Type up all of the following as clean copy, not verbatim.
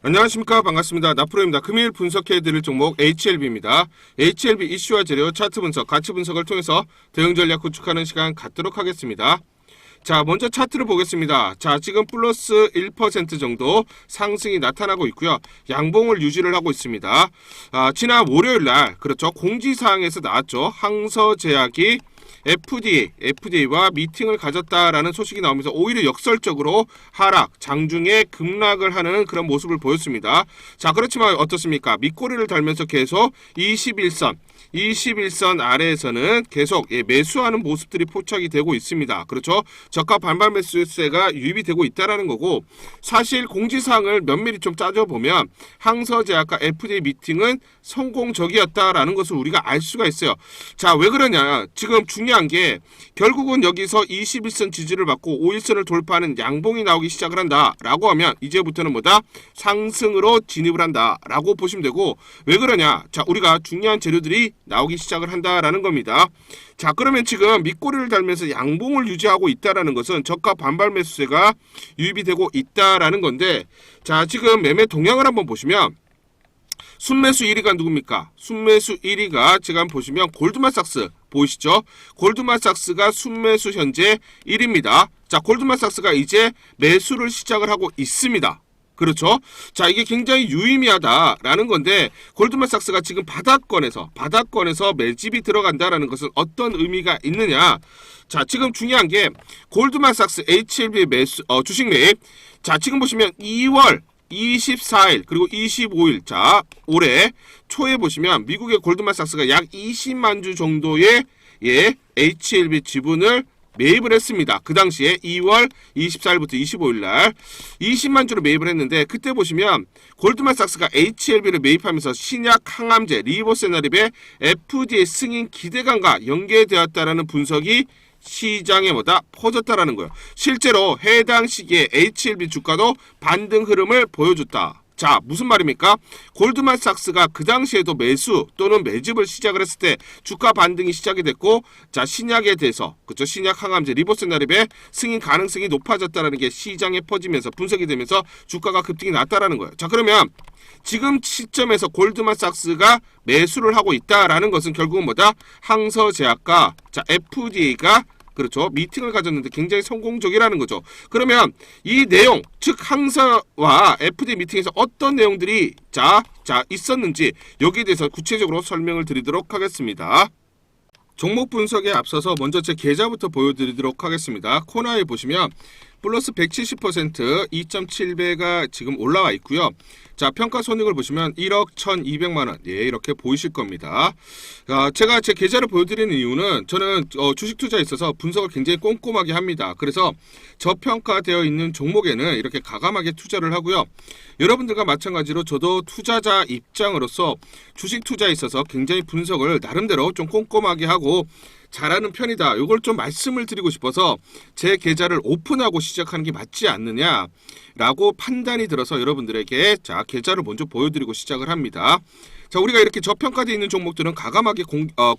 안녕하십니까, 반갑습니다. 나프로입니다. 금일 분석해드릴 종목 HLB입니다. HLB 이슈와 재료, 차트 분석, 가치 분석을 통해서 대응 전략 구축하는 시간 갖도록 하겠습니다. 자, 먼저 차트를 보겠습니다. 자, 지금 플러스 1% 정도 상승이 나타나고 있고요. 양봉을 유지를 하고 있습니다. 지난 월요일날, 그렇죠, 공지사항에서 나왔죠. 항서제약이 FDA와 미팅을 가졌다라는 소식이 나오면서 오히려 역설적으로 하락, 장중에 급락을 하는 그런 모습을 보였습니다. 자, 그렇지만 어떻습니까? 밑꼬리를 달면서 계속 21선 아래에서는 계속 매수하는 모습들이 포착이 되고 있습니다. 그렇죠? 저가 반발 매수세가 유입이 되고 있다는 거고, 사실 공지사항을 면밀히 좀 따져보면 항서제약과 FDA 미팅은 성공적이었다라는 것을 우리가 알 수가 있어요. 자, 왜 그러냐? 지금 중요한 게 결국은 여기서 21선 지지를 받고 5일선을 돌파하는 양봉이 나오기 시작을 한다라고 하면 이제부터는 뭐다? 상승으로 진입을 한다라고 보시면 되고, 왜 그러냐? 자, 우리가 중요한 재료들이 나오기 시작을 한다라는 겁니다. 자, 그러면 지금 밑꼬리를 달면서 양봉을 유지하고 있다라는 것은 저가 반발 매수세가 유입이 되고 있다라는 건데, 자, 지금 매매 동향을 한번 보시면 순매수 1위가 누굽니까? 순매수 1위가 지금 보시면 골드만삭스 보이시죠? 골드만삭스가 순매수 현재 1위입니다. 자, 골드만삭스가 이제 매수를 시작을 하고 있습니다. 그렇죠? 자, 이게 굉장히 유의미하다라는 건데, 골드만삭스가 지금 바닥권에서 매집이 들어간다라는 것은 어떤 의미가 있느냐? 자, 지금 중요한 게 골드만삭스 HLB 매수 주식 매입. 자, 지금 보시면 2월 24일 그리고 25일, 자, 올해 초에 보시면 미국의 골드만삭스가 약 20만 주 정도의 HLB 지분을 매입을 했습니다. 그 당시에 2월 24일부터 25일 날 20만 주를 매입을 했는데, 그때 보시면 골드만삭스가 HLB를 매입하면서 신약 항암제 리보세나립의 FDA 승인 기대감과 연계되었다라는 분석이 시장에 퍼졌다라는 거예요. 실제로 해당 시기에 HLB 주가도 반등 흐름을 보여줬다. 자, 무슨 말입니까? 골드만삭스가 그 당시에도 매수 또는 매집을 시작을 했을 때 주가 반등이 시작이 됐고, 자, 신약에 대해서, 그렇죠, 신약 항암제 리보세나립의 승인 가능성이 높아졌다는 게 시장에 퍼지면서 분석이 되면서 주가가 급등이 났다라는 거예요. 자, 그러면 지금 시점에서 골드만삭스가 매수를 하고 있다라는 것은 결국은 항서제약과, 자, FDA가, 그렇죠, 미팅을 가졌는데 굉장히 성공적이라는 거죠. 그러면 이 내용, 즉 항서와 FDA 미팅에서 어떤 내용들이 있었는지 여기에 대해서 구체적으로 설명을 드리도록 하겠습니다. 종목 분석에 앞서서 먼저 제 계좌부터 보여드리도록 하겠습니다. 코너에 보시면 플러스 170% 2.7배가 지금 올라와 있고요. 자, 평가 손익을 보시면 1억 1,200만원, 이렇게 보이실 겁니다. 제가 제 계좌를 보여드리는 이유는 저는 주식 투자에 있어서 분석을 굉장히 꼼꼼하게 합니다. 그래서 저평가되어 있는 종목에는 이렇게 가감하게 투자를 하고요. 여러분들과 마찬가지로 저도 투자자 입장으로서 주식 투자에 있어서 굉장히 분석을 나름대로 좀 꼼꼼하게 하고 잘하는 편이다. 이걸 좀 말씀을 드리고 싶어서 제 계좌를 오픈하고 시작하는 게 맞지 않느냐라고 판단이 들어서 여러분들에게, 자, 계좌를 먼저 보여드리고 시작을 합니다. 자, 우리가 이렇게 저평가되어 있는 종목들은 가감하게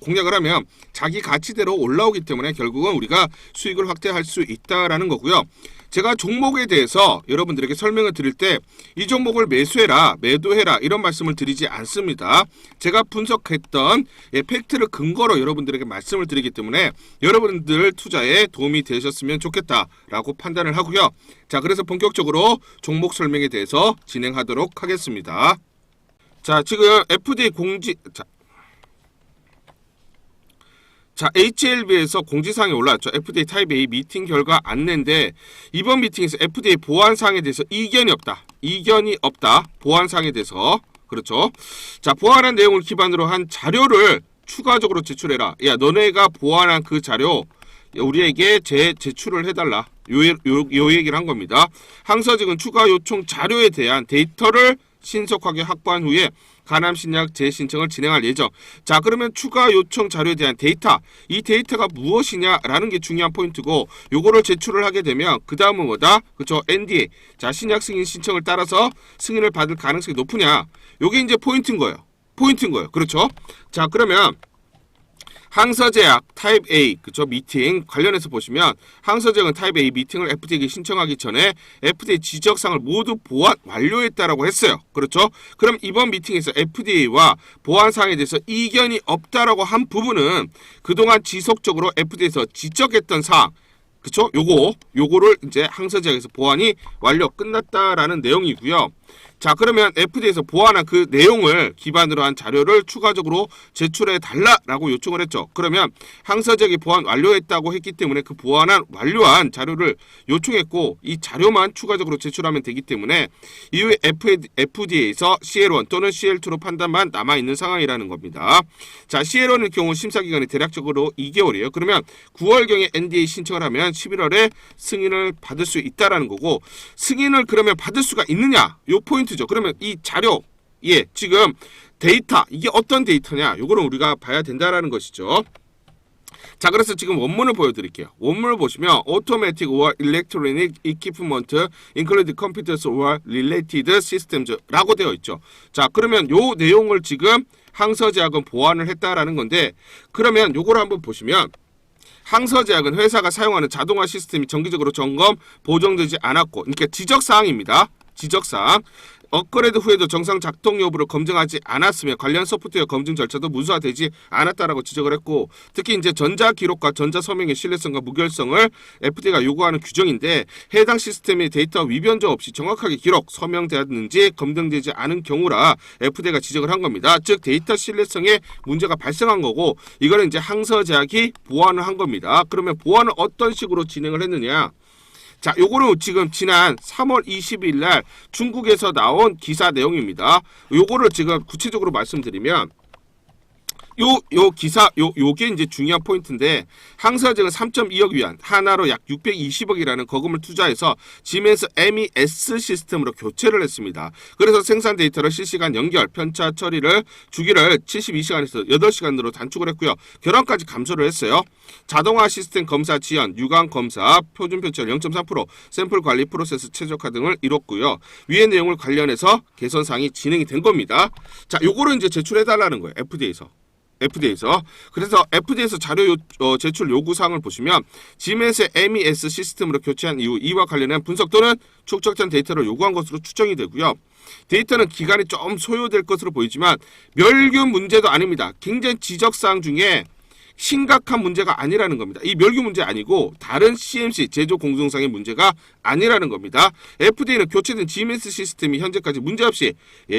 공략을 하면 자기 가치대로 올라오기 때문에 결국은 우리가 수익을 확대할 수 있다라는 거고요. 제가 종목에 대해서 여러분들에게 설명을 드릴 때 이 종목을 매수해라, 매도해라 이런 말씀을 드리지 않습니다. 제가 분석했던 팩트를 근거로 여러분들에게 말씀을 드리기 때문에 여러분들 투자에 도움이 되셨으면 좋겠다라고 판단을 하고요. 자, 그래서 본격적으로 종목 설명에 대해서 진행하도록 하겠습니다. 자, 지금 FDA HLB에서 공지사항이 올라왔죠. FDA 타입 A 미팅 결과 안내인데, 이번 미팅에서 FDA 보안사항에 대해서 이견이 없다. 보안사항에 대해서. 그렇죠. 자, 보안한 내용을 기반으로 한 자료를 추가적으로 제출해라. 야, 너네가 보안한 그 자료 우리에게 제출을 해달라. 요 얘기를 한 겁니다. 항서 측은 추가 요청 자료에 대한 데이터를 신속하게 확보한 후에 간암신약 재신청을 진행할 예정. 자, 그러면 추가 요청 자료에 대한 데이터, 이 데이터가 무엇이냐라는 게 중요한 포인트고, 요거를 제출을 하게 되면 그 다음은 그렇죠, NDA, 자, 신약 승인 신청을 따라서 승인을 받을 가능성이 높으냐, 요게 이제 포인트인 거예요. 그렇죠. 자, 그러면 항서제약 타입 A 그쵸 미팅 관련해서 보시면 항서제약은 타입 A 미팅을 FDA에게 신청하기 전에 FDA 지적사항을 모두 보완 완료했다라고 했어요. 그렇죠? 그럼 이번 미팅에서 FDA와 보완사항에 대해서 이견이 없다라고 한 부분은 그동안 지속적으로 FDA에서 지적했던 사항 그쵸? 요거를 이제 항서제약에서 보완이 완료 끝났다라는 내용이고요. 자, 그러면 FDA에서 보완한 그 내용을 기반으로 한 자료를 추가적으로 제출해 달라라고 요청을 했죠. 그러면 항서제약이 보완 완료했다고 했기 때문에 그 보완한 완료한 자료를 요청했고 이 자료만 추가적으로 제출하면 되기 때문에 이후에 FDA에서 CL1 또는 CL2로 판단만 남아있는 상황이라는 겁니다. 자, CL1의 경우 심사기간이 대략적으로 2개월이에요. 그러면 9월경에 NDA 신청을 하면 11월에 승인을 받을 수 있다라는 거고 승인을 그러면 받을 수가 있느냐? 요 포인트죠. 그러면 이 자료, 지금 데이터, 이게 어떤 데이터냐? 요거는 우리가 봐야 된다라는 것이죠. 자, 그래서 지금 원문을 보여드릴게요. 원문을 보시면 Automatic or Electronic Equipment Including Computers or Related Systems 라고 되어 있죠. 자, 그러면 요 내용을 지금 항서제약은 보완을 했다라는 건데 그러면 요거를 한번 보시면 항서제약은 회사가 사용하는 자동화 시스템이 정기적으로 점검, 보정되지 않았고 그러니까 지적사항입니다. 지적사항. 업그레이드 후에도 정상 작동 여부를 검증하지 않았으며 관련 소프트웨어 검증 절차도 문서화되지 않았다라고 지적을 했고 특히 이제 전자 기록과 전자 서명의 신뢰성과 무결성을 FDA가 요구하는 규정인데 해당 시스템의 데이터 위변조 없이 정확하게 기록, 서명되었는지 검증되지 않은 경우라 FDA가 지적을 한 겁니다. 즉 데이터 신뢰성에 문제가 발생한 거고 이거는 이제 항서제약이 보완을 한 겁니다. 그러면 보완을 어떤 식으로 진행을 했느냐? 자, 요거는 지금 지난 3월 20일 날 중국에서 나온 기사 내용입니다. 요거를 지금 구체적으로 말씀드리면 요 기사 요게 이제 중요한 포인트인데 항서제약은 3.2억 위안 하나로 약 620억이라는 거금을 투자해서 지멘스 MES 시스템으로 교체를 했습니다. 그래서 생산 데이터를 실시간 연결, 편차 처리를 주기를 72시간에서 8시간으로 단축을 했고요. 결함까지 감소를 했어요. 자동화 시스템 검사 지연, 유관 검사, 표준 편차율 0.3%, 샘플 관리 프로세스 최적화 등을 이뤘고요. 위의 내용을 관련해서 개선 사항이 진행이 된 겁니다. 자, 요거를 이제 제출해 달라는 거예요. FDA에서. 그래서 FDA에서 자료 제출 요구 사항을 보시면 지멘스 MES 시스템으로 교체한 이후 이와 관련한 분석 또는 축적된 데이터를 요구한 것으로 추정이 되고요. 데이터는 기간이 좀 소요될 것으로 보이지만 멸균 문제도 아닙니다. 굉장히 지적사항 중에 심각한 문제가 아니라는 겁니다. 이 멸균 문제 아니고 다른 CMC 제조 공정상의 문제가 아니라는 겁니다. FDA는 교체된 GMS 시스템이 현재까지 문제없이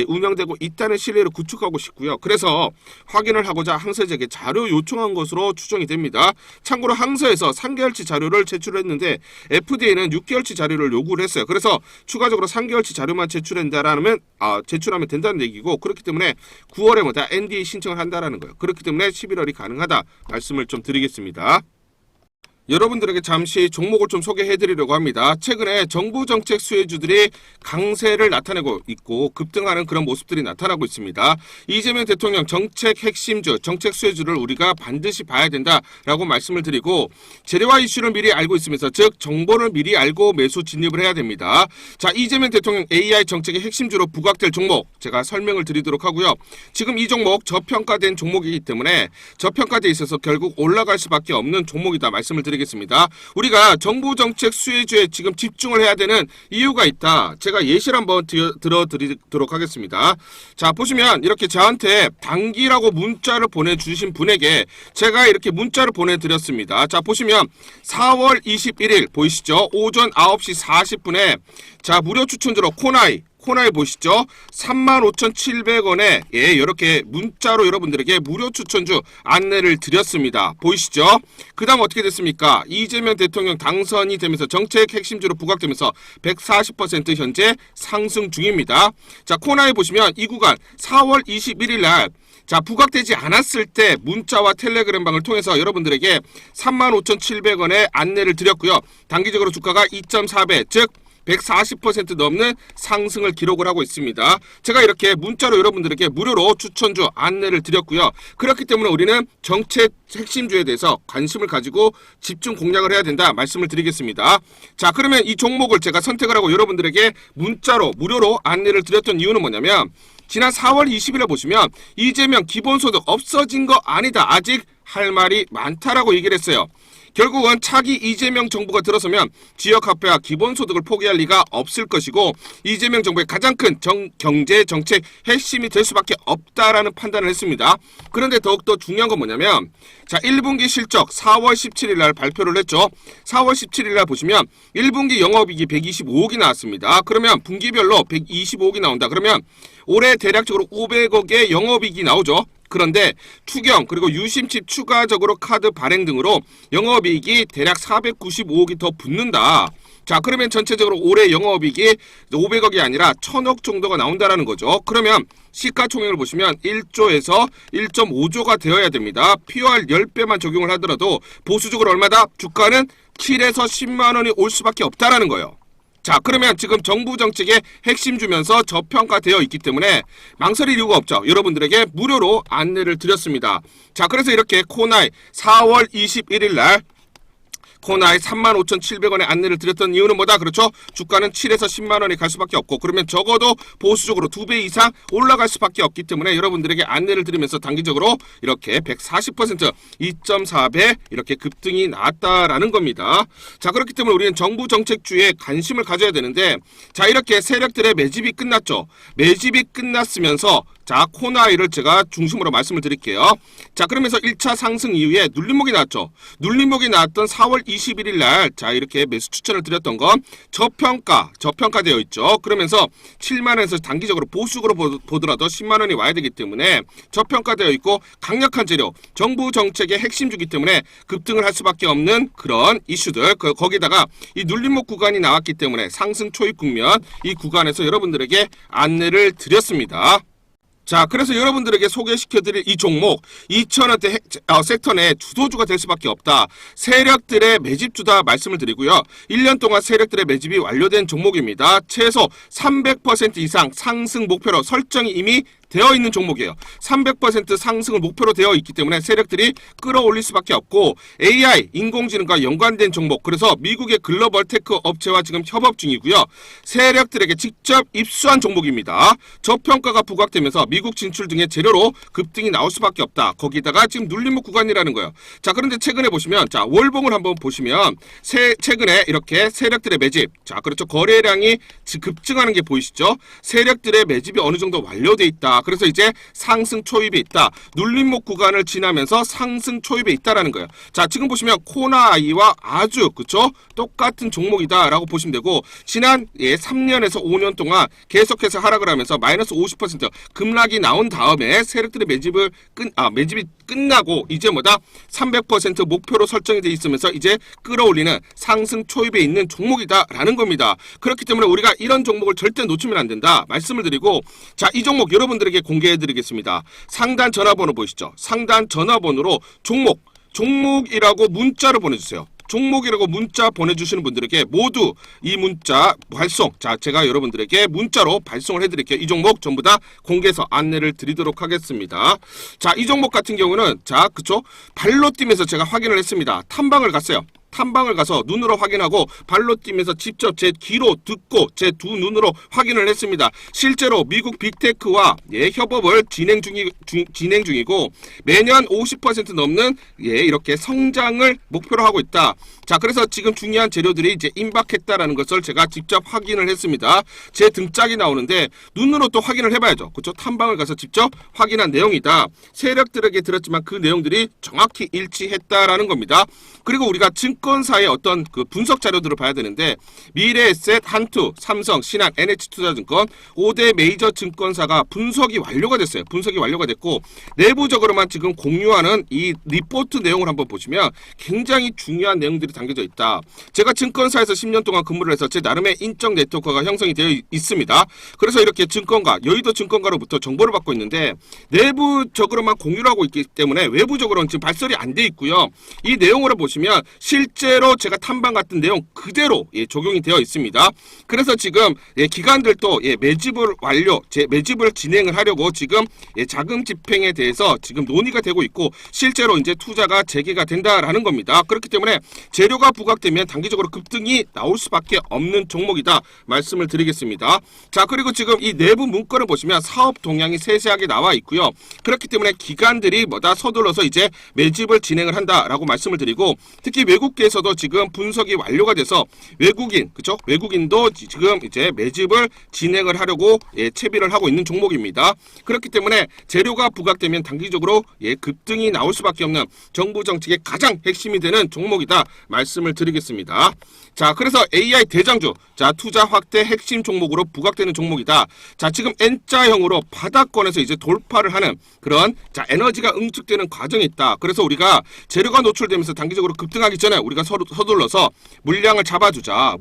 운영되고 있다는 신뢰를 구축하고 싶고요. 그래서 확인을 하고자 항서제약에 자료 요청한 것으로 추정이 됩니다. 참고로 항서에서 3개월치 자료를 제출했는데 FDA는 6개월치 자료를 요구를 했어요. 그래서 추가적으로 3개월치 자료만 제출하면 된다는 얘기고 그렇기 때문에 9월에 다 NDA 신청을 한다라는 거예요. 그렇기 때문에 11월이 가능하다. 말씀을 좀 드리겠습니다. 여러분들에게 잠시 종목을 좀 소개해드리려고 합니다. 최근에 정부 정책 수혜주들이 강세를 나타내고 있고 급등하는 그런 모습들이 나타나고 있습니다. 이재명 대통령 정책 핵심주, 정책 수혜주를 우리가 반드시 봐야 된다라고 말씀을 드리고 재료화 이슈를 미리 알고 있으면서 즉 정보를 미리 알고 매수 진입을 해야 됩니다. 자, 이재명 대통령 AI 정책의 핵심주로 부각될 종목 제가 설명을 드리도록 하고요. 지금 이 종목 저평가된 종목이기 때문에 저평가돼 있어서 결국 올라갈 수밖에 없는 종목이다 말씀을 드리겠습니다. 우리가 정부 정책 수혜주에 지금 집중을 해야 되는 이유가 있다. 제가 예시를 한번 들어드리도록 하겠습니다. 자, 보시면 이렇게 저한테 단기라고 문자를 보내주신 분에게 제가 이렇게 문자를 보내드렸습니다. 자, 보시면 4월 21일 보이시죠? 오전 9시 40분에 자, 무료 추천주로 코나이 보시죠? 35,700원에 이렇게 문자로 여러분들에게 무료 추천주 안내를 드렸습니다. 보이시죠? 그 다음 어떻게 됐습니까? 이재명 대통령 당선이 되면서 정책 핵심주로 부각되면서 140% 현재 상승 중입니다. 자, 코나이 보시면 이 구간 4월 21일 날 자, 부각되지 않았을 때 문자와 텔레그램방을 통해서 여러분들에게 35,700원에 안내를 드렸고요. 단기적으로 주가가 2.4배, 즉 140% 넘는 상승을 기록을 하고 있습니다. 제가 이렇게 문자로 여러분들에게 무료로 추천주 안내를 드렸고요. 그렇기 때문에 우리는 정책 핵심주에 대해서 관심을 가지고 집중 공략을 해야 된다 말씀을 드리겠습니다. 자, 그러면 이 종목을 제가 선택을 하고 여러분들에게 문자로 무료로 안내를 드렸던 이유는 뭐냐면 지난 4월 20일에 보시면 이재명 기본소득 없어진 거 아니다. 아직 할 말이 많다라고 얘기를 했어요. 결국은 차기 이재명 정부가 들어서면 지역화폐와 기본소득을 포기할 리가 없을 것이고 이재명 정부의 가장 큰 경제 정책 핵심이 될 수밖에 없다라는 판단을 했습니다. 그런데 더욱더 중요한 건 뭐냐면 자 1분기 실적 4월 17일 날 발표를 했죠. 4월 17일 날 보시면 1분기 영업이익이 125억이 나왔습니다. 그러면 분기별로 125억이 나온다. 그러면 올해 대략적으로 500억의 영업이익이 나오죠. 그런데 투경 그리고 유심칩 추가적으로 카드 발행 등으로 영업이익이 대략 495억이 더 붙는다. 자 그러면 전체적으로 올해 영업이익이 500억이 아니라 1000억 정도가 나온다라는 거죠. 그러면 시가총액을 보시면 1조에서 1.5조가 되어야 됩니다. POR 10배만 적용을 하더라도 보수적으로 얼마다? 주가는 7에서 10만 원이 올 수밖에 없다라는 거예요. 자 그러면 지금 정부 정책의 핵심 주면서 저평가되어 있기 때문에 망설일 이유가 없죠. 여러분들에게 무료로 안내를 드렸습니다. 자 그래서 이렇게 코나이 4월 21일 날 코나이 35,700원에 안내를 드렸던 이유는 뭐다? 그렇죠? 주가는 7에서 10만 원이 갈 수밖에 없고 그러면 적어도 보수적으로 2배 이상 올라갈 수밖에 없기 때문에 여러분들에게 안내를 드리면서 단기적으로 이렇게 140% 2.4배 이렇게 급등이 나왔다라는 겁니다. 자 그렇기 때문에 우리는 정부 정책주에 관심을 가져야 되는데 자 이렇게 세력들의 매집이 끝났죠. 매집이 끝났으면서 자 코나이를 제가 중심으로 말씀을 드릴게요. 자 그러면서 1차 상승 이후에 눌림목이 나왔죠. 눌림목이 나왔던 4월 21일 날 자 이렇게 매수 추천을 드렸던 건 저평가되어 있죠. 그러면서 7만 원에서 단기적으로 보수적으로 보더라도 10만 원이 와야 되기 때문에 저평가되어 있고 강력한 재료 정부 정책의 핵심주기 때문에 급등을 할 수밖에 없는 그런 이슈들 거기다가 이 눌림목 구간이 나왔기 때문에 상승 초입 국면 이 구간에서 여러분들에게 안내를 드렸습니다. 자 그래서 여러분들에게 소개시켜드릴 이 종목 2,000원대 섹터 내 주도주가 될 수밖에 없다. 세력들의 매집주다 말씀을 드리고요. 1년 동안 세력들의 매집이 완료된 종목입니다. 최소 300% 이상 상승 목표로 설정이 이미 되어 있는 종목이에요. 300% 상승을 목표로 되어 있기 때문에 세력들이 끌어올릴 수밖에 없고 AI, 인공지능과 연관된 종목 그래서 미국의 글로벌 테크 업체와 지금 협업 중이고요. 세력들에게 직접 입수한 종목입니다. 저평가가 부각되면서 미국 진출 등의 재료로 급등이 나올 수밖에 없다. 거기다가 지금 눌림목 구간이라는 거예요. 자 그런데 최근에 보시면 자 월봉을 한번 보시면 최근에 이렇게 세력들의 매집 자 그렇죠. 거래량이 급증하는 게 보이시죠? 세력들의 매집이 어느 정도 완료돼 있다. 그래서 이제 상승 초입에 있다. 눌림목 구간을 지나면서 상승 초입에 있다라는 거예요. 자, 지금 보시면 코나이와 아주 그쵸? 똑같은 종목이다라고 보시면 되고 지난 3년에서 5년 동안 계속해서 하락을 하면서 마이너스 50% 급락이 나온 다음에 세력들의 매집이 끝나고 이제 뭐다? 300% 목표로 설정이 돼 있으면서 이제 끌어올리는 상승 초입에 있는 종목이다라는 겁니다. 그렇기 때문에 우리가 이런 종목을 절대 놓치면 안 된다. 말씀을 드리고 자, 이 종목 여러분들에게 공개해 드리겠습니다. 상단 전화번호 보이시죠? 상단 전화번호로 종목이라고 문자를 보내주세요. 종목이라고 문자 보내주시는 분들에게 모두 이 문자 발송 자 제가 여러분들에게 문자로 발송을 해드릴게요. 이 종목 전부 다 공개해서 안내를 드리도록 하겠습니다. 자 이 종목 같은 경우는 자 그쵸 발로 뛰면서 제가 확인을 했습니다. 탐방을 갔어요. 탐방을 가서 눈으로 확인하고 발로 뛰면서 직접 제 귀로 듣고 제 두 눈으로 확인을 했습니다. 실제로 미국 빅테크와 협업을 진행 중이고 매년 50% 넘는 이렇게 성장을 목표로 하고 있다. 자 그래서 지금 중요한 재료들이 이제 임박했다라는 것을 제가 직접 확인을 했습니다. 제 등짝이 나오는데 눈으로 또 확인을 해봐야죠. 그렇죠? 탐방을 가서 직접 확인한 내용이다. 세력들에게 들었지만 그 내용들이 정확히 일치했다라는 겁니다. 그리고 우리가 증권사의 어떤 그 분석 자료들을 봐야 되는데 미래에셋, 한투, 삼성, 신한, NH투자증권 5대 메이저 증권사가 분석이 완료가 됐어요. 분석이 완료가 됐고 내부적으로만 지금 공유하는 이 리포트 내용을 한번 보시면 굉장히 중요한 내용들이 담겨져 있다. 제가 증권사에서 10년 동안 근무를 해서 제 나름의 인적 네트워크가 형성이 되어 있습니다. 그래서 이렇게 증권가, 여의도 증권가로부터 정보를 받고 있는데 내부적으로만 공유를 하고 있기 때문에 외부적으로는 지금 발설이 안 돼 있고요. 이 내용으로 보시면 실제로 제가 탐방 같은 내용 그대로 적용이 되어 있습니다. 그래서 지금 기관들도 매집을 매집을 진행을 하려고 지금 자금 집행에 대해서 지금 논의가 되고 있고 실제로 이제 투자가 재개가 된다라는 겁니다. 그렇기 때문에 재료가 부각되면 단기적으로 급등이 나올 수밖에 없는 종목이다 말씀을 드리겠습니다. 자, 그리고 지금 이 내부 문건을 보시면 사업 동향이 세세하게 나와 있고요. 그렇기 때문에 기관들이 서둘러서 이제 매집을 진행을 한다라고 말씀을 드리고 특히 외국계에서도 지금 분석이 완료가 돼서 외국인도 지금 이제 매집을 진행을 하려고 채비를 하고 있는 종목입니다. 그렇기 때문에 재료가 부각되면 단기적으로 급등이 나올 수밖에 없는 정부 정책의 가장 핵심이 되는 종목이다 말씀을 드리겠습니다. 자, 그래서 AI 대장주, 자, 투자 확대 핵심 종목으로 부각되는 종목이다. 자, 지금 N자형으로 바닥권에서 이제 돌파를 하는 그런 에너지가 응축되는 과정이 있다. 그래서 우리가 재료가 노출되면서 단기적으로 급등하기 전에 우리가 서둘러서 물량을 잡아두자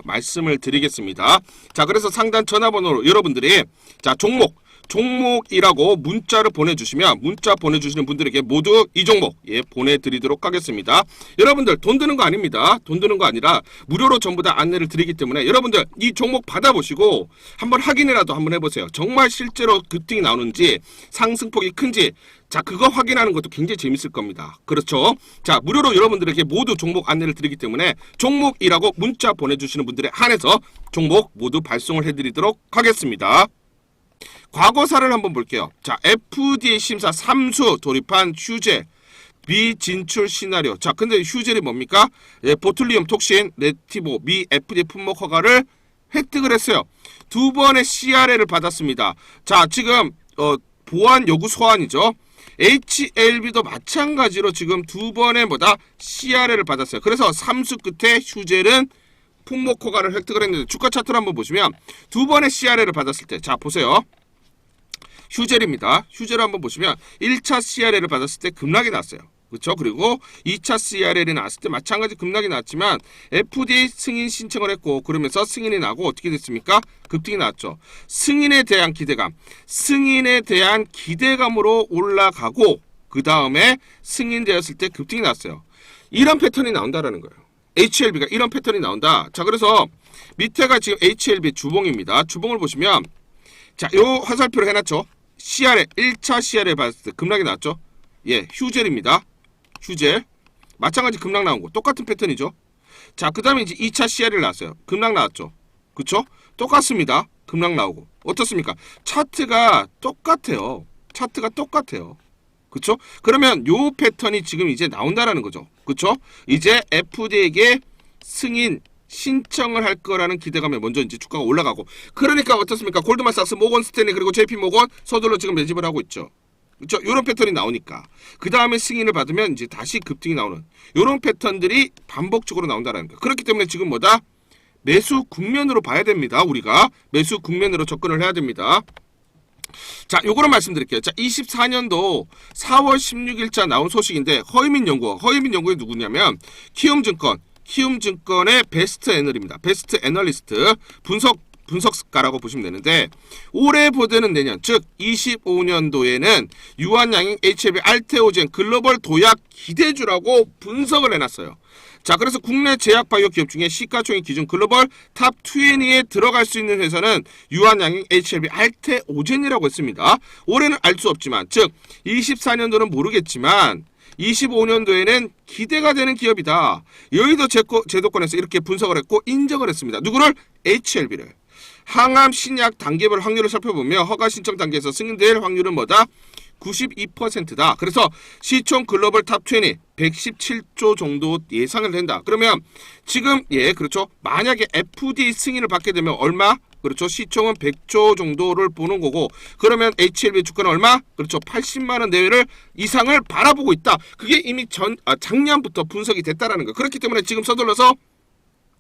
말씀을 드리겠습니다. 자, 그래서 상단 전화번호로 여러분들이 종목이라고 문자를 보내주시면 문자 보내주시는 분들에게 모두 이 종목 보내드리도록 하겠습니다. 여러분들 돈 드는 거 아닙니다. 돈 드는 거 아니라 무료로 전부 다 안내를 드리기 때문에 여러분들 이 종목 받아보시고 한번 확인이라도 한번 해보세요. 정말 실제로 급등이 나오는지 상승폭이 큰지 자, 그거 확인하는 것도 굉장히 재밌을 겁니다. 그렇죠? 자, 무료로 여러분들에게 모두 종목 안내를 드리기 때문에 종목이라고 문자 보내주시는 분들에 한해서 종목 모두 발송을 해드리도록 하겠습니다. 과거사를 한번 볼게요. 자, FDA 심사 3수 돌입한 휴젤 미진출 시나리오. 자, 근데 휴젤이 뭡니까? 보툴리움 톡신 레티보 미 FDA 품목 허가를 획득을 했어요. 2번의 CRL을 받았습니다. 자, 지금 보안 요구 소환이죠. HLB도 마찬가지로 지금 2번의 CRL을 받았어요. 그래서 3수 끝에 휴젤은 품목 허가를 획득을 했는데 주가 차트를 한번 보시면 2번의 CRL을 받았을 때, 자, 보세요. 휴젤입니다. 휴젤을 한번 보시면 1차 CRL을 받았을 때 급락이 났어요. 그렇죠? 그리고 2차 CRL이 나왔을 때 마찬가지 급락이 났지만 FDA 승인 신청을 했고 그러면서 승인이 나고 어떻게 됐습니까? 급등이 나왔죠. 승인에 대한 기대감으로 올라가고 그 다음에 승인되었을 때 급등이 났어요. 이런 패턴이 나온다라는 거예요. HLB가 이런 패턴이 나온다. 자, 그래서 밑에가 지금 HLB 주봉입니다. 주봉을 보시면 자, 요 화살표를 해놨죠. CRL 1차 CRL 봤을 때 급락이 나왔죠. 휴젤입니다. 휴젤 마찬가지 급락 나온 거 똑같은 패턴이죠. 자, 그 다음에 이제 2차 CRL 나왔어요. 급락 나왔죠. 그쵸? 똑같습니다. 급락 나오고 어떻습니까? 차트가 똑같아요. 그쵸? 그러면 요 패턴이 지금 이제 나온다라는 거죠. 그쵸? 이제 FDA에게 승인 신청을 할 거라는 기대감에 먼저 이제 주가가 올라가고 그러니까 어떻습니까? 골드만삭스, 모건스탠리 그리고 JP모건 서둘러 지금 매집을 하고 있죠. 그렇죠? 이런 패턴이 나오니까 그 다음에 승인을 받으면 이제 다시 급등이 나오는 이런 패턴들이 반복적으로 나온다는 거예요. 그렇기 때문에 지금 매수 국면으로 봐야 됩니다. 우리가 매수 국면으로 접근을 해야 됩니다. 자, 요거는 말씀드릴게요. 자, 24년도 4월 16일자 나온 소식인데 허유민 연구원이 누구냐면 키움증권의 베스트 애널입니다. 베스트 애널리스트 분석가라고 보시면 되는데 올해 보되는 내년 즉 25년도에는 유한양행 HLB 알테오젠 글로벌 도약 기대주라고 분석을 해놨어요. 자, 그래서 국내 제약바이오 기업 중에 시가총액 기준 글로벌 탑 20에 들어갈 수 있는 회사는 유한양행 HLB 알테오젠이라고 했습니다. 올해는 알 수 없지만 즉 24년도는 모르겠지만 25년도에는 기대가 되는 기업이다. 여의도 제도권에서 이렇게 분석을 했고 인정을 했습니다. 누구를? HLB를. 항암 신약 단계별 확률을 살펴보면 허가 신청 단계에서 승인될 확률은 92%다. 그래서 시총 글로벌 탑 20, 117조 정도 예상을 된다. 그러면 지금 그렇죠. 만약에 FDA 승인을 받게 되면 얼마? 그렇죠. 시총은 100조 정도를 보는 거고 그러면 HLB 주가는 얼마? 그렇죠. 80만 원 내외를 이상을 바라보고 있다. 그게 이미 작년부터 분석이 됐다라는 거예요. 그렇기 때문에 지금 서둘러서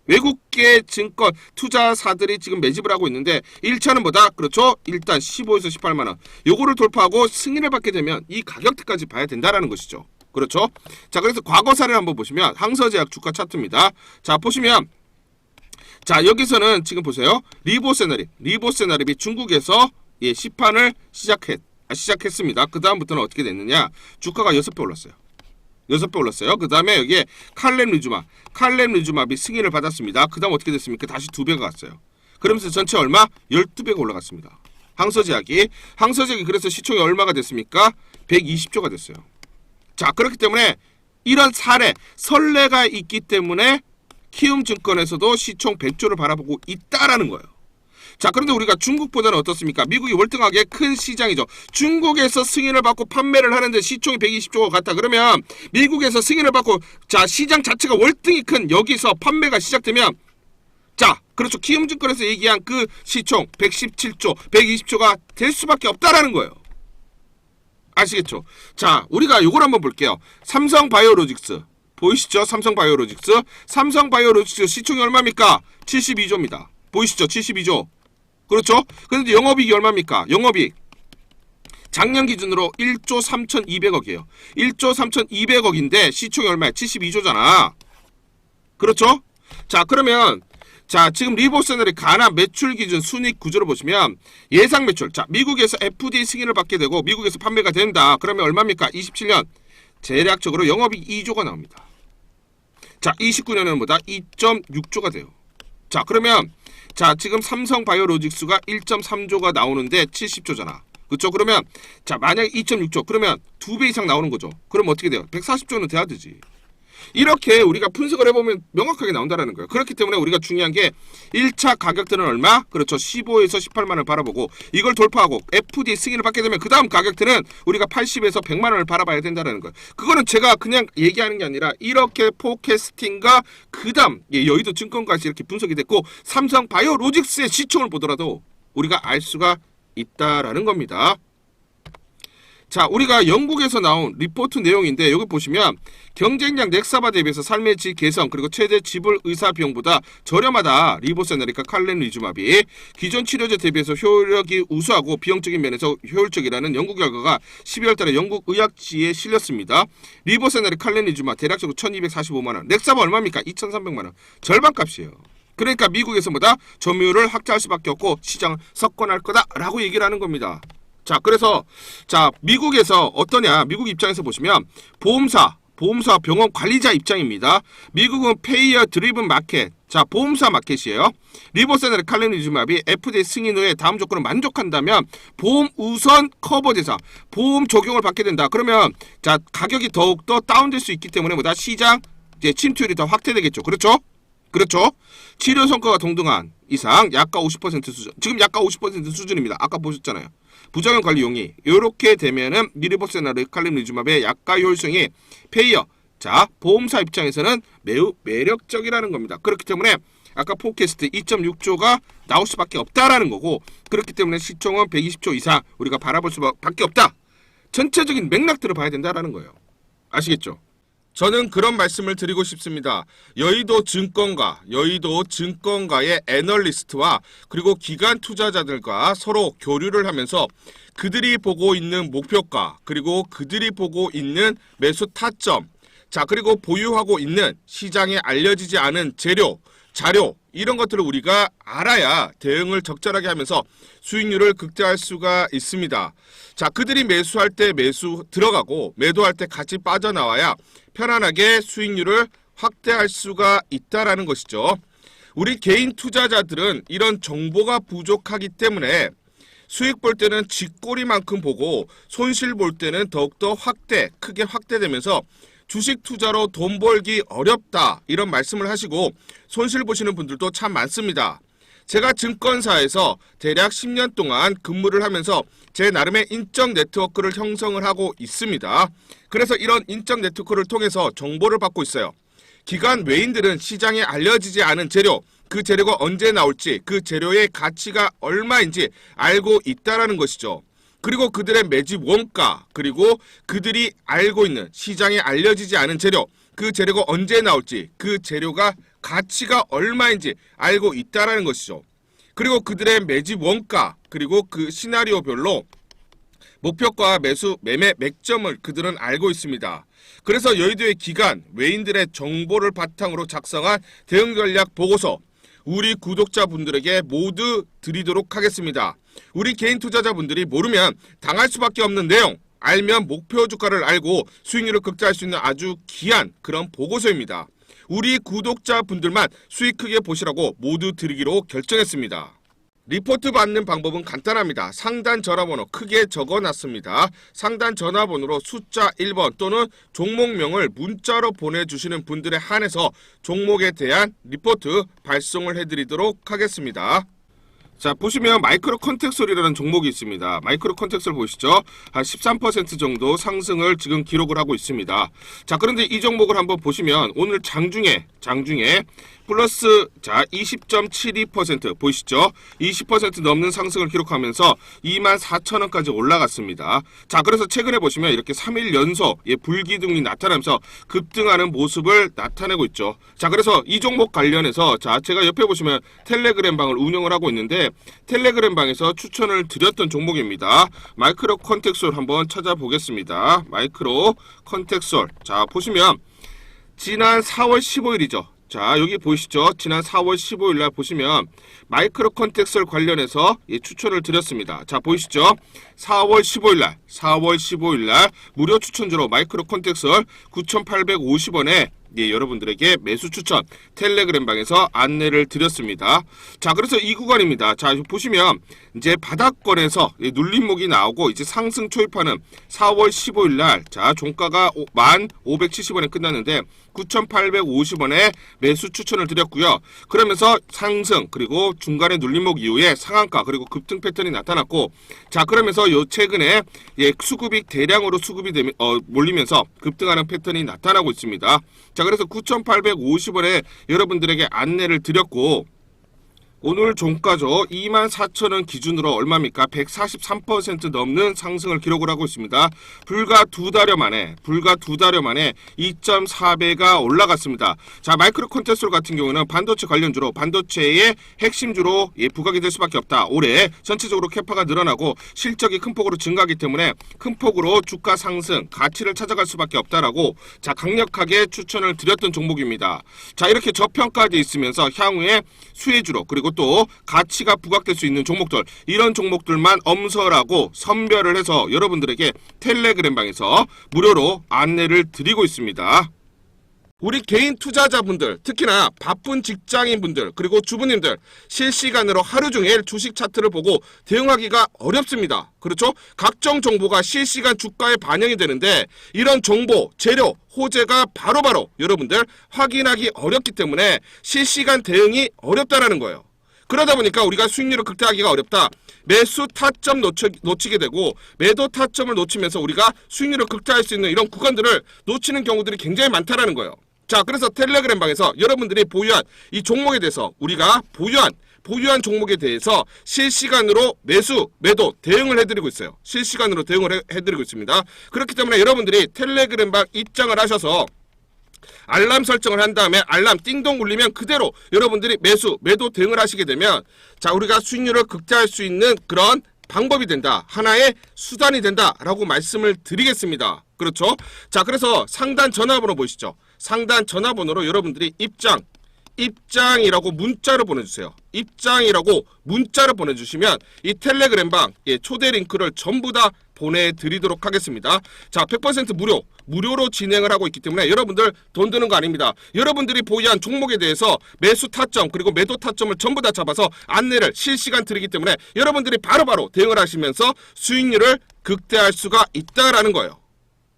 외국계 증권 투자사들이 지금 매집을 하고 있는데 1차는 그렇죠. 일단 15에서 18만 원. 요거를 돌파하고 승인을 받게 되면 이 가격대까지 봐야 된다라는 것이죠. 그렇죠. 자, 그래서 과거사를 한번 보시면 항서제약 주가 차트입니다. 자, 보시면 자, 여기서는 지금 보세요. 리보세나립이 중국에서 시판을 시작했습니다. 그 다음부터는 어떻게 됐느냐? 주가가 6배 올랐어요. 6배 올랐어요. 그 다음에 여기에 칼렘 리주맙이 승인을 받았습니다. 그 다음 어떻게 됐습니까? 다시 2배가 갔어요. 그러면서 전체 얼마? 12배가 올라갔습니다. 항서제약이 그래서 시총이 얼마가 됐습니까? 120조가 됐어요. 자, 그렇기 때문에 이런 선례가 있기 때문에 키움증권에서도 시총 100조를 바라보고 있다라는 거예요. 자, 그런데 우리가 중국보다는 어떻습니까? 미국이 월등하게 큰 시장이죠. 중국에서 승인을 받고 판매를 하는데 시총이 120조가 같다. 그러면 미국에서 승인을 받고 자, 시장 자체가 월등히 큰 여기서 판매가 시작되면 자, 그렇죠. 키움증권에서 얘기한 그 시총 117조, 120조가 될 수밖에 없다라는 거예요. 아시겠죠? 자, 우리가 요걸 한번 볼게요. 삼성바이오로직스 보이시죠? 삼성바이오로직스 시총이 얼마입니까? 72조입니다. 보이시죠? 72조. 그렇죠? 그런데 영업이익이 얼마입니까? 영업이익 작년 기준으로 1조 3,200억이에요. 1조 3,200억인데 시총이 얼마야? 72조잖아. 그렇죠? 자, 그러면 자, 지금 리보세널의 가나 매출 기준 순이익 구조를 보시면 예상 매출. 자, 미국에서 FDA 승인을 받게 되고 미국에서 판매가 된다. 그러면 얼마입니까? 27년 대략적으로 영업이익 2조가 나옵니다. 자, 29년에는 뭐다? 2.6조가 돼요. 자, 그러면 자, 지금 삼성바이오로직스가 1.3조가 나오는데 70조잖아. 그렇죠? 그러면 자, 만약에 2.6조 그러면 2배 이상 나오는 거죠. 그럼 어떻게 돼요? 140조는 돼야 되지. 이렇게 우리가 분석을 해보면 명확하게 나온다는 거예요. 그렇기 때문에 우리가 중요한 게 1차 가격대는 얼마? 그렇죠. 15에서 18만원을 바라보고 이걸 돌파하고 FDA 승인을 받게 되면 그 다음 가격대는 우리가 80에서 100만원을 바라봐야 된다는 거예요. 그거는 제가 그냥 얘기하는 게 아니라 이렇게 포캐스팅과 그 다음 여의도 증권가에서 이렇게 분석이 됐고 삼성바이오로직스의 시총을 보더라도 우리가 알 수가 있다라는 겁니다. 자, 우리가 영국에서 나온 리포트 내용인데 여기 보시면 경쟁력 넥사바 대비해서 삶의 질 개선 그리고 최대 지불 의사 비용보다 저렴하다. 리보세널이니까 칼렌리주맙이 기존 치료제 대비해서 효력이 우수하고 비용적인 면에서 효율적이라는 연구 결과가 12월 달에 영국 의학지에 실렸습니다. 리보세널이 칼렌리주맙 대략적으로 1245만원, 넥사바 얼마입니까? 2300만원. 절반값이에요. 그러니까 미국에서 뭐다? 점유율을 확대할 수밖에 없고 시장을 석권할 거다라고 얘기를 하는 겁니다. 자, 그래서 자, 미국에서 어떠냐? 미국 입장에서 보시면 보험사 병원 관리자 입장입니다. 미국은 페이어 드리븐 마켓. 자, 보험사 마켓이에요. 리보세널 칼렌리주맙이 FDA 승인 후에 다음 조건을 만족한다면 보험 우선 커버 대상, 보험 적용을 받게 된다. 그러면 자, 가격이 더욱더 다운될 수 있기 때문에 뭐다? 시장 이제 침투율이 더 확대되겠죠. 그렇죠? 그렇죠? 치료 성과가 동등한 이상 약가 50% 수준. 지금 약가 50% 수준입니다. 아까 보셨잖아요. 부작용 관리 용이 이렇게 되면은 리보세널 칼렌리주맙의 약가 효율성이 페이어 자 보험사 입장에서는 매우 매력적이라는 겁니다. 그렇기 때문에 아까 포캐스트 2.6조가 나올 수밖에 없다라는 거고 그렇기 때문에 시총은 120조 이상 우리가 바라볼 수밖에 없다. 전체적인 맥락들을 봐야 된다라는 거예요. 아시겠죠? 저는 그런 말씀을 드리고 싶습니다. 여의도 증권가의 애널리스트와 그리고 기관 투자자들과 서로 교류를 하면서 그들이 보고 있는 목표가 그리고 그들이 보고 있는 매수 타점 자 그리고 보유하고 있는 시장에 알려지지 않은 재료, 자료 이런 것들을 우리가 알아야 대응을 적절하게 하면서 수익률을 극대화할 수가 있습니다. 자, 그들이 매수할 때 매수 들어가고 매도할 때 같이 빠져나와야 편안하게 수익률을 확대할 수가 있다라는 것이죠. 우리 개인 투자자들은 이런 정보가 부족하기 때문에 수익 볼 때는 쥐꼬리만큼 보고 손실 볼 때는 더욱더 크게 확대되면서 주식 투자로 돈 벌기 어렵다 이런 말씀을 하시고 손실 보시는 분들도 참 많습니다. 제가 증권사에서 대략 10년 동안 근무를 하면서 제 나름의 인적 네트워크를 형성을 하고 있습니다. 그래서 이런 인적 네트워크를 통해서 정보를 받고 있어요. 기관 외인들은 시장에 알려지지 않은 재료, 그 재료가 언제 나올지, 그 재료의 가치가 얼마인지 알고 있다라는 것이죠. 그리고 그들의 매집 원가, 그리고 그들이 알고 있는 시장에 알려지지 않은 재료, 그 재료가 언제 나올지, 그 재료가 가치가 얼마인지 알고 있다라는 것이죠. 그리고 그들의 매집 원가, 그리고 그 시나리오별로 목표가 매매 맥점을 그들은 알고 있습니다. 그래서 여의도의 기관, 외인들의 정보를 바탕으로 작성한 대응 전략 보고서 우리 구독자분들에게 모두 드리도록 하겠습니다. 우리 개인 투자자분들이 모르면 당할 수밖에 없는 내용 알면 목표 주가를 알고 수익률을 극대화할 수 있는 아주 귀한 그런 보고서입니다. 우리 구독자분들만 수익 크게 보시라고 모두 드리기로 결정했습니다. 리포트 받는 방법은 간단합니다. 상단 전화번호 크게 적어놨습니다. 상단 전화번호로 숫자 1번 또는 종목명을 문자로 보내주시는 분들에 한해서 종목에 대한 리포트 발송을 해드리도록 하겠습니다. 자, 보시면 마이크로 컨텍솔이라는 종목이 있습니다. 마이크로 컨텍솔 보시죠. 한 13% 정도 상승을 지금 기록을 하고 있습니다. 자, 그런데 이 종목을 한번 보시면 오늘 장중에 플러스 20.72% 보이시죠? 20% 넘는 상승을 기록하면서 24,000원까지 올라갔습니다. 자, 그래서 최근에 보시면 이렇게 3일 연속 불기둥이 나타나면서 급등하는 모습을 나타내고 있죠. 자, 그래서 이 종목 관련해서 제가 옆에 보시면 텔레그램 방을 운영을 하고 있는데 텔레그램 방에서 추천을 드렸던 종목입니다. 마이크로 컨텍솔 한번 찾아보겠습니다. 마이크로 컨텍솔. 자, 보시면 지난 4월 15일이죠. 자, 여기 보이시죠? 지난 4월 15일 날 보시면 마이크로 컨텍솔 관련해서 추천을 드렸습니다. 자, 보이시죠? 4월 15일 날 무료 추천주로 마이크로 컨텍솔 9,850원에 여러분들에게 매수 추천 텔레그램 방에서 안내를 드렸습니다. 자, 그래서 이 구간입니다. 자, 보시면 이제 바닥권에서 눌림목이 나오고 이제 상승 초입하는 4월 15일 날 종가가 1,570원에 끝났는데 9,850원에 매수 추천을 드렸고요. 그러면서 상승 그리고 중간에 눌림목 이후에 상한가 그리고 급등 패턴이 나타났고, 자, 그러면서 요 최근에 수급이 대량으로 수급이 몰리면서 급등하는 패턴이 나타나고 있습니다. 자, 그래서 9,850원에 여러분들에게 안내를 드렸고, 오늘 종가죠. 24,000원 기준으로 얼마입니까? 143% 넘는 상승을 기록을 하고 있습니다. 불과 두 달여 만에 2.4배가 올라갔습니다. 자, 마이크로 컨텍솔 같은 경우는 반도체 관련주로 반도체의 핵심주로 부각이 될 수밖에 없다. 올해 전체적으로 캐파가 늘어나고 실적이 큰 폭으로 증가하기 때문에 큰 폭으로 주가 상승 가치를 찾아갈 수밖에 없다라고 강력하게 추천을 드렸던 종목입니다. 자, 이렇게 저평가돼 있으면서 향후에 수혜주로 그리고 또 가치가 부각될 수 있는 종목들, 이런 종목들만 엄설하고 선별을 해서 여러분들에게 텔레그램 방에서 무료로 안내를 드리고 있습니다. 우리 개인 투자자분들, 특히나 바쁜 직장인분들 그리고 주부님들 실시간으로 하루 종일 주식 차트를 보고 대응하기가 어렵습니다. 그렇죠? 각종 정보가 실시간 주가에 반영이 되는데 이런 정보, 재료, 호재가 바로바로 여러분들 확인하기 어렵기 때문에 실시간 대응이 어렵다라는 거예요. 그러다 보니까 우리가 수익률을 극대화하기가 어렵다. 매수 타점 놓치게 되고 매도 타점을 놓치면서 우리가 수익률을 극대화할 수 있는 이런 구간들을 놓치는 경우들이 굉장히 많다라는 거예요. 자, 그래서 텔레그램 방에서 여러분들이 보유한 이 종목에 대해서 우리가 보유한 종목에 대해서 실시간으로 매수, 매도 대응을 해드리고 있어요. 실시간으로 대응을 해드리고 있습니다. 그렇기 때문에 여러분들이 텔레그램 방 입장을 하셔서 알람 설정을 한 다음에 알람 띵동 울리면 그대로 여러분들이 매수, 매도 대응을 하시게 되면 자, 우리가 수익률을 극대화할 수 있는 그런 방법이 된다. 하나의 수단이 된다라고 말씀을 드리겠습니다. 그렇죠? 자, 그래서 상단 전화번호 보시죠. 상단 전화번호로 여러분들이 입장이라고 문자를 보내주세요. 입장이라고 문자를 보내주시면 이 텔레그램 방 초대 링크를 전부 다 보내드리도록 하겠습니다. 자, 100% 무료로 진행을 하고 있기 때문에 여러분들 돈 드는 거 아닙니다. 여러분들이 보유한 종목에 대해서 매수 타점 그리고 매도 타점을 전부 다 잡아서 안내를 실시간 드리기 때문에 여러분들이 바로바로 대응을 하시면서 수익률을 극대화할 수가 있다라는 거예요.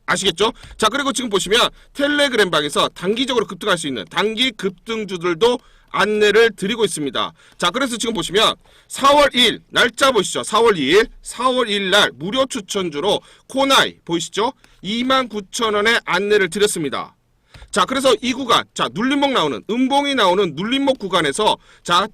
아시겠죠? 자, 그리고 지금 보시면 텔레그램 방에서 단기적으로 급등할 수 있는 단기 급등주들도 안내를 드리고 있습니다. 자, 그래서 지금 보시면 4월 2일 날짜 보시죠. 4월 2일 날 무료 추천주로 코나이 보이시죠? 29,000원에 안내를 드렸습니다. 자, 그래서 이 구간, 자, 눌림목 나오는, 음봉이 나오는 눌림목 구간에서 자,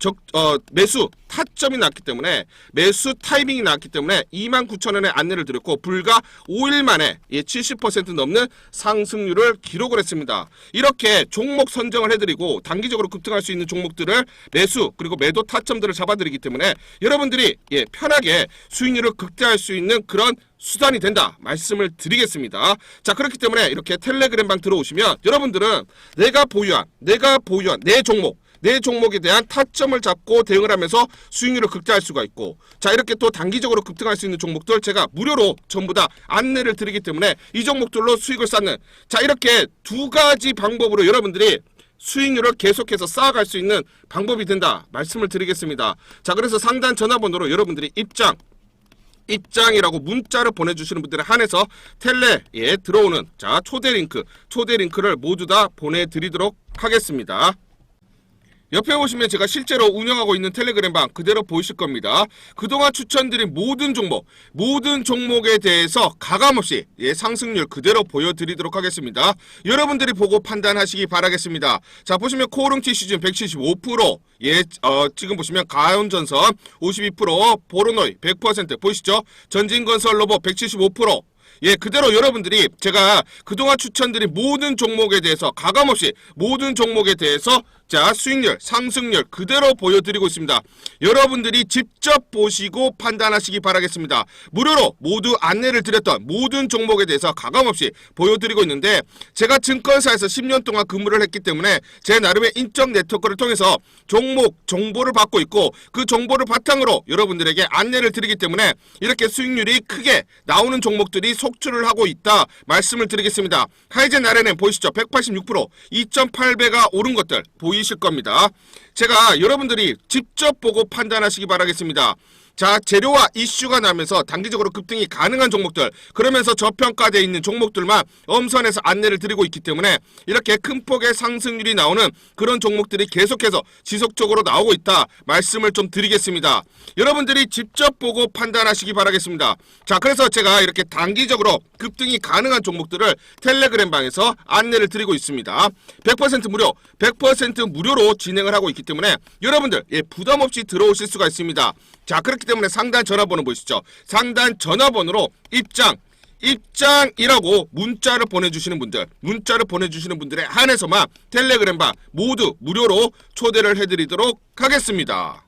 매수 타점이 났기 때문에 매수 타이밍이 났기 때문에 29,000원에 안내를 드렸고 불과 5일 만에 70% 넘는 상승률을 기록을 했습니다. 이렇게 종목 선정을 해드리고 단기적으로 급등할 수 있는 종목들을 매수 그리고 매도 타점들을 잡아드리기 때문에 여러분들이 편하게 수익률을 극대화할 수 있는 그런 수단이 된다 말씀을 드리겠습니다. 자, 그렇기 때문에 이렇게 텔레그램 방 들어오시면 여러분들은 내가 보유한 내 종목, 내 종목에 대한 타점을 잡고 대응을 하면서 수익률을 극대화할 수가 있고, 자 이렇게 또 단기적으로 급등할 수 있는 종목들 제가 무료로 전부 다 안내를 드리기 때문에 이 종목들로 수익을 쌓는, 자 이렇게 두 가지 방법으로 여러분들이 수익률을 계속해서 쌓아갈 수 있는 방법이 된다 말씀을 드리겠습니다. 자 그래서 상단 전화번호로 여러분들이 입장이라고 문자를 보내주시는 분들에 한해서 텔레에 들어오는 자 초대 링크를 모두 다 보내드리도록 하겠습니다. 옆에 보시면 제가 실제로 운영하고 있는 텔레그램방 그대로 보이실 겁니다. 그동안 추천드린 모든 종목에 대해서 가감없이 상승률 그대로 보여드리도록 하겠습니다. 여러분들이 보고 판단하시기 바라겠습니다. 자 보시면 코오롱티 시즌 175%, 지금 보시면 가온전선 52%, 보로노이 100% 보이시죠? 전진건설 로봇 175%. 그대로 여러분들이 제가 그동안 추천드린 모든 종목에 대해서 가감없이 모든 종목에 대해서 자 수익률, 상승률 그대로 보여드리고 있습니다. 여러분들이 직접 보시고 판단하시기 바라겠습니다. 무료로 모두 안내를 드렸던 모든 종목에 대해서 가감없이 보여드리고 있는데, 제가 증권사에서 10년 동안 근무를 했기 때문에 제 나름의 인적 네트워크를 통해서 종목 정보를 받고 있고, 그 정보를 바탕으로 여러분들에게 안내를 드리기 때문에 이렇게 수익률이 크게 나오는 종목들이 속출을 하고 있다 말씀을 드리겠습니다. 하이젠 RNM 보이시죠? 186%, 2.8배가 오른 것들 보이실 겁니다. 제가 여러분들이 직접 보고 판단하시기 바라겠습니다. 자 재료와 이슈가 나면서 단기적으로 급등이 가능한 종목들, 그러면서 저평가되어 있는 종목들만 엄선해서 안내를 드리고 있기 때문에 이렇게 큰 폭의 상승률이 나오는 그런 종목들이 계속해서 지속적으로 나오고 있다 말씀을 좀 드리겠습니다. 여러분들이 직접 보고 판단하시기 바라겠습니다. 자 그래서 제가 이렇게 단기적으로 급등이 가능한 종목들을 텔레그램방에서 안내를 드리고 있습니다. 100% 무료, 100% 무료로 진행을 하고 있기 때문에 여러분들 부담없이 들어오실 수가 있습니다. 자 그렇기 때문에 상단 전화번호 보시죠. 상단 전화번호로 입장이라고 문자를 보내주시는 분들에 한해서만 텔레그램방 모두 무료로 초대를 해드리도록 하겠습니다.